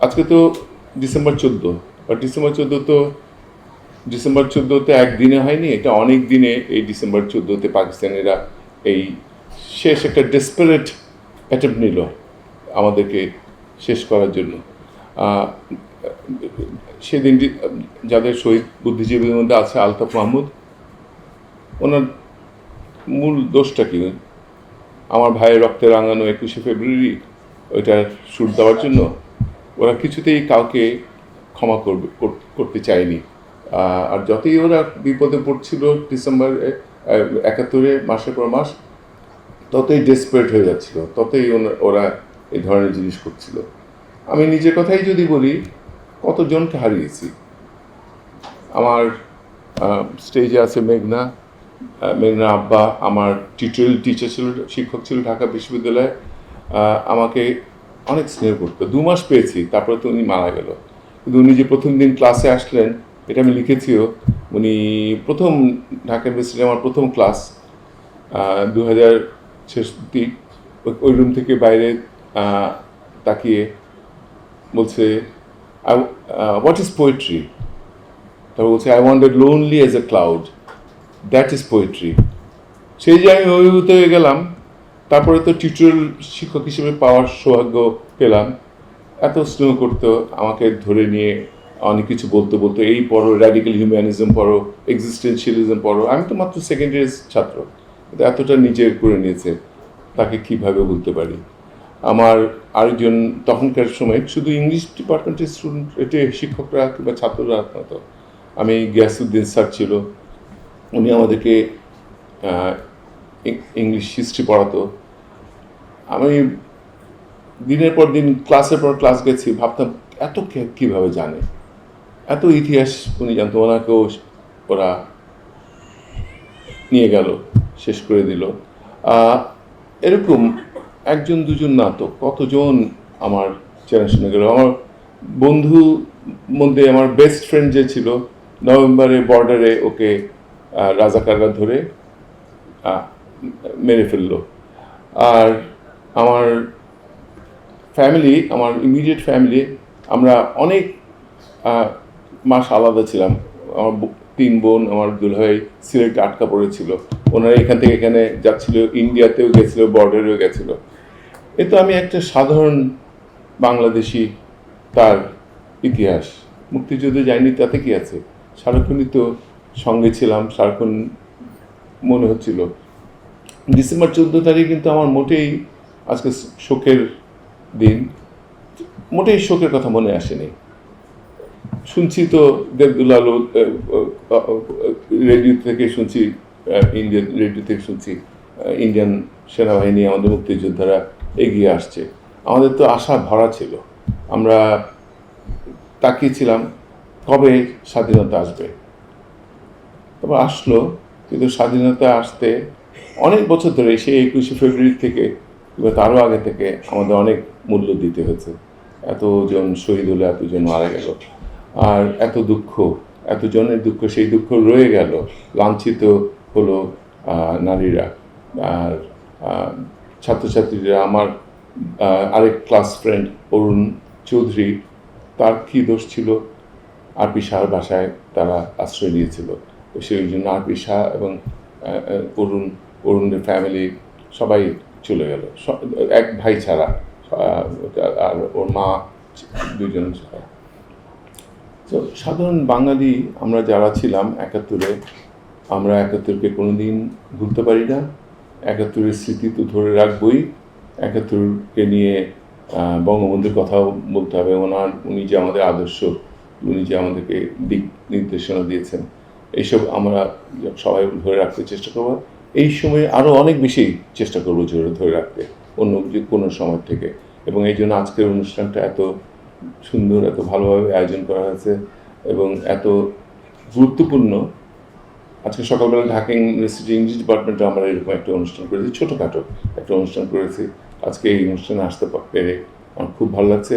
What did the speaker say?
আজকে তো ডিসেম্বর 14, আর ডিসেম্বর 14 তো একদিনে হয়নি, এটা অনেক দিনে এই ডিসেম্বর 14 পাকিস্তানিরা এই শেষ একটা ডেসপারেট অ্যাটেম্প নিল আমাদেরকে শেষ করার জন্য। সেদিন যাদের শহীদ বুদ্ধিজীবীর মধ্যে আছে আলতাফ মাহমুদ, ওনার মূল দোষটা কি? আমার ভাইয়ের রক্তে রাঙানো 21শে ফেব্রুয়ারি ওইটার সুর দেওয়ার জন্য ওরা কিছুতেই কাউকে ক্ষমা করতে চায়নি। আর যতই ওরা বিপদে পড়ছিল ডিসেম্বর 71 মাসের পর মাস, ততই ডেসপারেট হয়ে যাচ্ছিল, ততই ওরা এই ধরনের জিনিস করছিল। আমি নিজের কথাই যদি বলি, কতজনকে হারিয়েছি। আমার স্টেজে আছে মেঘনা আব্বা, আমার টিউটোরিয়াল টিচার ছিল, শিক্ষক ছিল ঢাকা বিশ্ববিদ্যালয়ে, আমাকে অনেক স্নেহ করতো। 2 মাস পেয়েছি, তারপরে তো উনি মারা গেল। কিন্তু উনি যে প্রথম দিন ক্লাসে আসলেন, এটা আমি লিখেছিও। উনি প্রথম ঢাকা ইউনিভার্সিটি আমার প্রথম ক্লাস 2000 শেষ দিক, ওই রুম থেকে বাইরে তাকিয়ে বলছে, হোয়াট ইজ পোয়েট্রি? তারপর বলছে, I wanted lonely as a cloud, that is poetry. সেই যে আমি অভিভূত হয়ে গেলাম। তারপরে তো টিউটোরিয়াল শিক্ষক হিসেবে পাওয়ার সৌভাগ্য পেলাম। এত স্নেহ করতো, আমাকে ধরে নিয়ে অনেক কিছু বলতে এই পড়ো, র্যাডিক্যাল হিউম্যানিজম পড়ো, এক্সিস্টেন্সিয়ালিজম পড়ো। আমি তো মাত্র সেকেন্ড ইয়ারের ছাত্র, কিন্তু এতটা নিজের করে নিয়েছে, তাকে কিভাবে বলতে পারি। আমার আরেকজন তখনকার সময় শুধু ইংলিশ ডিপার্টমেন্টের স্টুডেন্ট, এতে শিক্ষকরা কিংবা ছাত্ররা হতো। আমি গিয়াসউদ্দিন স্যার ছিল, উনি আমাদেরকে ইংলিশ হিস্ট্রি পড়াতো। আমি দিনের পর দিন ক্লাসের পর ক্লাস গেছি, ভাবতাম এত কীভাবে জানে, এত ইতিহাস উনি জানতো। ওনাকেও ওরা নিয়ে গেল, শেষ করে দিল। এরকম একজন দুজন না তো কতজন আমার চেনা শুনে গেল। আমার বন্ধু মধ্যে আমার বেস্ট ফ্রেন্ড যে ছিল, নভেম্বরে বর্ডারে ওকে রাজাকাররা ধরে মেরে ফেললো। আর আমার ফ্যামিলি, আমার ইমিডিয়েট ফ্যামিলি, আমরা অনেক মাস আলাদা ছিলাম। আমার 3 বোন, আমার দুলভাই সিলেটে আটকা পড়েছিল, ওনারা এখান থেকে এখানে যাচ্ছিল, ইন্ডিয়াতেও গেছিলো, বর্ডারেও গেছিলো। এ তো আমি একটা সাধারণ বাংলাদেশি, তার ইতিহাস, মুক্তিযুদ্ধে যায়নি তাতে কি আছে, সারাক্ষণই তো সঙ্গে ছিলাম, সারাক্ষণ মনে হচ্ছিল। ডিসেম্বর 14 কিন্তু আমার মোটেই আজকে শোকের দিন, মোটেই শোকের কথা মনে আসেনি। শুনছি তো দেবদুলাল রেডিও থেকে শুনছি, ইন্ডিয়ান রেডিও থেকে শুনছি ইন্ডিয়ান সেনাবাহিনী, আমাদের মুক্তিযোদ্ধারা এগিয়ে আসছে। আমাদের তো আশা ভরা ছিল, আমরা তাকিয়েছিলাম কবে স্বাধীনতা আসবে। তবে আসলো, কিন্তু স্বাধীনতা আসতে অনেক বছর ধরে, সেই 21শে ফেব্রুয়ারি থেকে কিংবা তারও আগে থেকে আমাদের অনেক মূল্য দিতে হয়েছে। এতজন শহীদ হলো, এতজন মারা গেল, আর এত দুঃখ, এতজনের দুঃখ, সেই দুঃখ রয়ে গেল। লাঞ্ছিত হলো নারীরা আর ছাত্রছাত্রীরা। আমার আরেক ক্লাস ফ্রেন্ড অরুণ চৌধুরী, তার কী দোষ ছিল? আরপি শাহর বাসায় তারা আশ্রয় নিয়েছিল, তো সেই জন্য আরপি শাহ এবং অরুণের ফ্যামিলি সবাই চলে গেল, এক ভাই ছাড়া, আর ওর মা 2জন ছাড়া। তো সাধারণ বাঙালি আমরা যারা ছিলাম 71-এ, আমরা 71-কে কোনোদিন ভুলতে পারি না। 71-এর স্মৃতি তো ধরে রাখবই। 71-কে নিয়ে বঙ্গবন্ধুর কথাও বলতে হবে। উনি যে আমাদের আদর্শ, উনি যে আমাদেরকে দিক নির্দেশনা দিয়েছেন, এইসব আমরা সবাই ধরে রাখতে চেষ্টা করবো। এই সময়ে আরও অনেক বেশি চেষ্টা করবো ধরে রাখতে, অন্য যে কোনো সময় থেকে। এবং এই জন্য আজকের অনুষ্ঠানটা এত সুন্দর, এত ভালোভাবে আয়োজন করা হয়েছে এবং এত গুরুত্বপূর্ণ। আজকে সকালবেলা ঢাকা ইউনিভার্সিটি ইংলিশ ডিপার্টমেন্টে আমরা এরকম একটা অনুষ্ঠান করেছি, ছোটোখাটো একটা অনুষ্ঠান করেছি। আজকে এই অনুষ্ঠানে আসতে পেরে আমার খুব ভালো লাগছে।